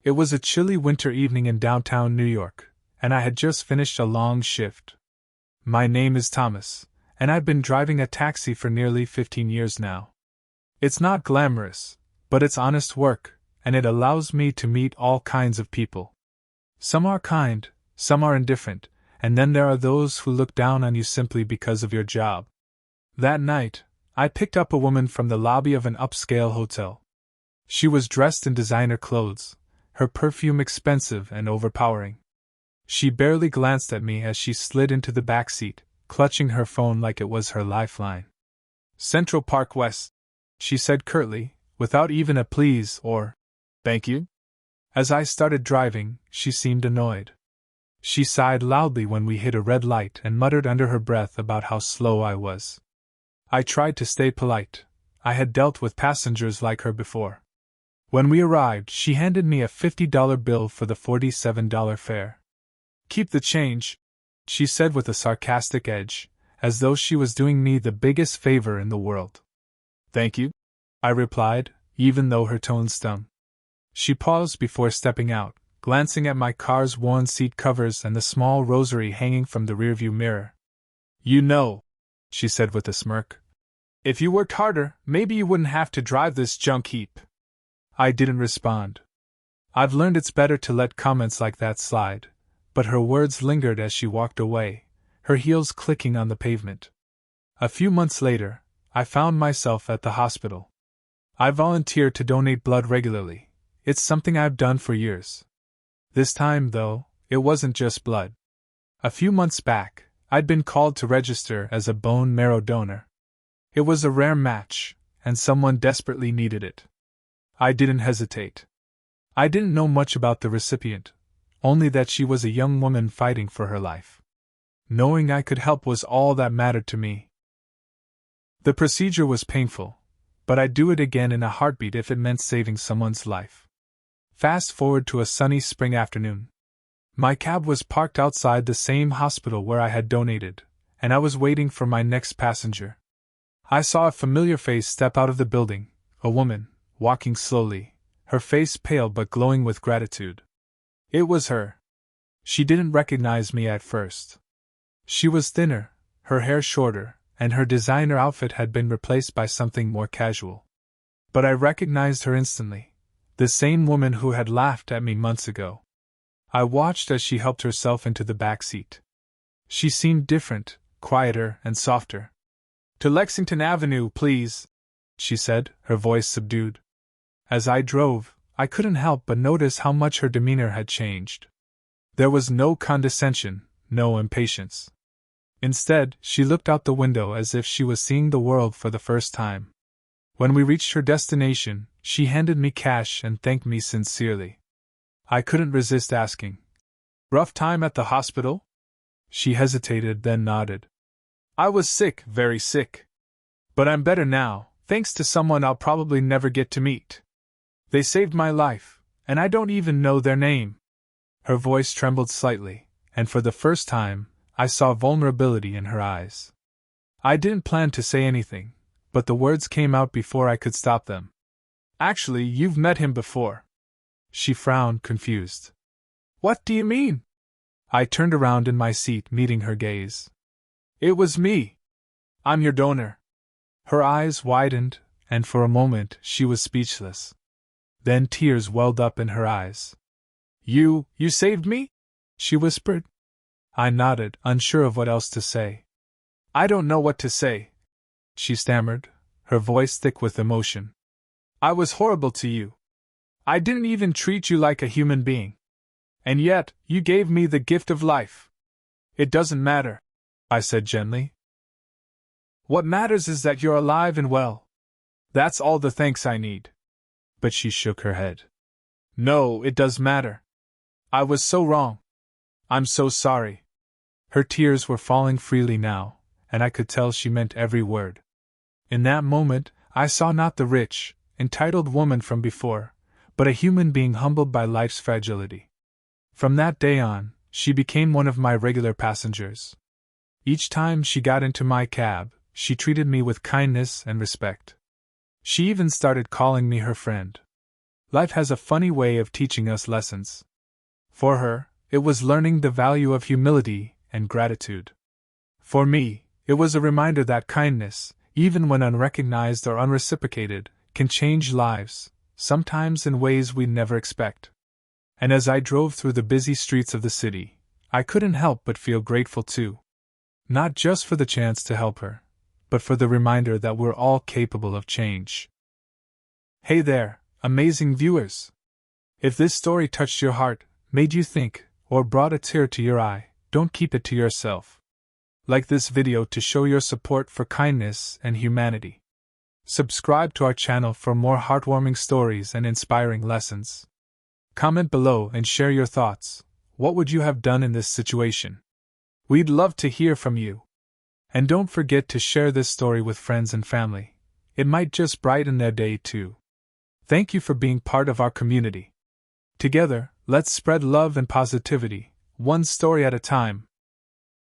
It was a chilly winter evening in downtown New York, and I had just finished a long shift. My name is Thomas, and I've been driving a taxi for nearly 15 years now. It's not glamorous, but it's honest work, and it allows me to meet all kinds of people. Some are kind, some are indifferent, and then there are those who look down on you simply because of your job. That night, I picked up a woman from the lobby of an upscale hotel. She was dressed in designer clothes, her perfume expensive and overpowering. She barely glanced at me as she slid into the back seat, clutching her phone like it was her lifeline. "Central Park West," she said curtly, without even a please or "thank you." As I started driving, she seemed annoyed. She sighed loudly when we hit a red light and muttered under her breath about how slow I was. I tried to stay polite. I had dealt with passengers like her before. When we arrived, she handed me a $50 bill for the $47 fare. "Keep the change," she said with a sarcastic edge, as though she was doing me the biggest favor in the world. "Thank you," I replied, even though her tone stung. She paused before stepping out, glancing at my car's worn seat covers and the small rosary hanging from the rearview mirror. "You know," she said with a smirk, "if you worked harder, maybe you wouldn't have to drive this junk heap." I didn't respond. I've learned it's better to let comments like that slide, but her words lingered as she walked away, her heels clicking on the pavement. A few months later, I found myself at the hospital. I volunteered to donate blood regularly. It's something I've done for years. This time, though, it wasn't just blood. A few months back, I'd been called to register as a bone marrow donor. It was a rare match, and someone desperately needed it. I didn't hesitate. I didn't know much about the recipient, only that she was a young woman fighting for her life. Knowing I could help was all that mattered to me. The procedure was painful, but I'd do it again in a heartbeat if it meant saving someone's life. Fast forward to a sunny spring afternoon. My cab was parked outside the same hospital where I had donated, and I was waiting for my next passenger. I saw a familiar face step out of the building, a woman, walking slowly, her face pale but glowing with gratitude. It was her. She didn't recognize me at first. She was thinner, her hair shorter, and her designer outfit had been replaced by something more casual. But I recognized her instantly, the same woman who had laughed at me months ago. I watched as she helped herself into the back seat. She seemed different, quieter and softer. "To Lexington Avenue, please," she said, her voice subdued. As I drove, I couldn't help but notice how much her demeanor had changed. There was no condescension, no impatience. Instead, she looked out the window as if she was seeing the world for the first time. When we reached her destination, she handed me cash and thanked me sincerely. I couldn't resist asking, "Rough time at the hospital?" She hesitated, then nodded. "I was sick, very sick. But I'm better now, thanks to someone I'll probably never get to meet. They saved my life, and I don't even know their name." Her voice trembled slightly, and for the first time, I saw vulnerability in her eyes. I didn't plan to say anything, but the words came out before I could stop them. "Actually, you've met him before." She frowned, confused. "What do you mean?" I turned around in my seat, meeting her gaze. "It was me. I'm your donor." Her eyes widened, and for a moment she was speechless. Then tears welled up in her eyes. You saved me?" she whispered. I nodded, unsure of what else to say. "I don't know what to say," she stammered, her voice thick with emotion. "I was horrible to you. I didn't even treat you like a human being. And yet, you gave me the gift of life." "It doesn't matter," I said gently. "What matters is that you're alive and well. That's all the thanks I need." But she shook her head. "No, it does matter. I was so wrong. I'm so sorry." Her tears were falling freely now, and I could tell she meant every word. In that moment, I saw not the rich, entitled woman from before, but a human being humbled by life's fragility. From that day on, she became one of my regular passengers. Each time she got into my cab, she treated me with kindness and respect. She even started calling me her friend. Life has a funny way of teaching us lessons. For her, it was learning the value of humility and gratitude. For me, it was a reminder that kindness, even when unrecognized or unreciprocated, can change lives, sometimes in ways we never expect. And as I drove through the busy streets of the city, I couldn't help but feel grateful too. Not just for the chance to help her, but for the reminder that we're all capable of change. Hey there, amazing viewers! If this story touched your heart, made you think, or brought a tear to your eye, don't keep it to yourself. Like this video to show your support for kindness and humanity. Subscribe to our channel for more heartwarming stories and inspiring lessons. Comment below and share your thoughts. What would you have done in this situation? We'd love to hear from you. And don't forget to share this story with friends and family. It might just brighten their day too. Thank you for being part of our community. Together, let's spread love and positivity, one story at a time.